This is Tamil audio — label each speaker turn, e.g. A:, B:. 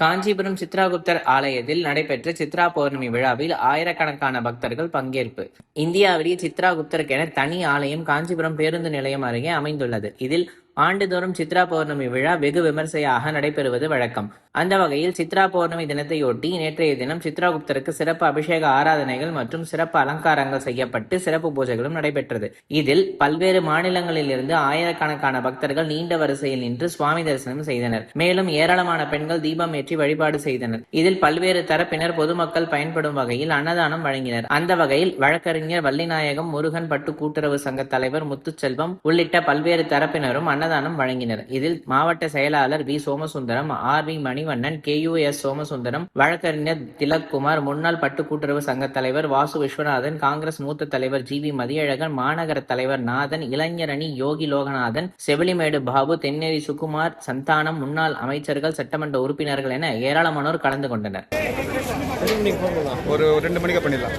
A: காஞ்சிபுரம் சித்ராகுப்தர் ஆலயத்தில் நடைபெற்ற சித்ரா பௌர்ணமி விழாவில் ஆயிரக்கணக்கான பக்தர்கள் பங்கேற்பு. இந்தியாவிலேயே சித்ராகுப்தருக்கென தனி ஆலயம் காஞ்சிபுரம் பேருந்து நிலையம் அருகே அமைந்துள்ளது. இதில் ஆண்டுதோறும் சித்ரா பௌர்ணமி விழா வெகு விமர்சையாக நடைபெறுவது வழக்கம். அந்த வகையில் சித்ரா பௌர்ணமி தினத்தையொட்டி நேற்றைய தினம் சித்ராகுப்தருக்கு சிறப்பு அபிஷேக ஆராதனைகள் மற்றும் சிறப்பு அலங்காரங்கள் செய்யப்பட்டு சிறப்பு பூஜைகளும் நடைபெற்றது. இதில் பல்வேறு மாநிலங்களில் இருந்து ஆயிரக்கணக்கான பக்தர்கள் நீண்ட வரிசையில் நின்று சுவாமி தரிசனம் செய்தனர். மேலும் ஏராளமான பெண்கள் தீபம் ஏற்றி வழிபாடு செய்தனர். இதில் பல்வேறு தரப்பினர் பொதுமக்கள் பயன்படும் வகையில் அன்னதானம் வழங்கினர். அந்த வகையில் வழக்கறிஞர் வள்ளிநாயகம், முருகன் பட்டு கூட்டுறவு சங்க தலைவர் முத்துச்செல்வம் உள்ளிட்ட பல்வேறு தரப்பினரும் அன்னதானம் வழங்கினர். இதில் மாவட்ட செயலாளர் V Somasundaram, R V Manivannan, KUS Somasundaram, வழக்கறிஞர் திலக்குமார், முன்னாள் பட்டு கூட்டுறவு சங்க தலைவர் வாசு விஸ்வநாதன், காங்கிரஸ் மூத்த தலைவர் GV மதியழகன், மாநகர தலைவர் நாதன், இளைஞரணி யோகி லோகநாதன், செவிலிமேடு பாபு, தென்னேரி சுகுமார், சந்தானம், முன்னாள் அமைச்சர்கள், சட்டமன்ற உறுப்பினர்கள் என ஏராளமானோர் கலந்து கொண்டனர்.
B: ஒரு 2 மணிக்கு பண்ணிடலாம்.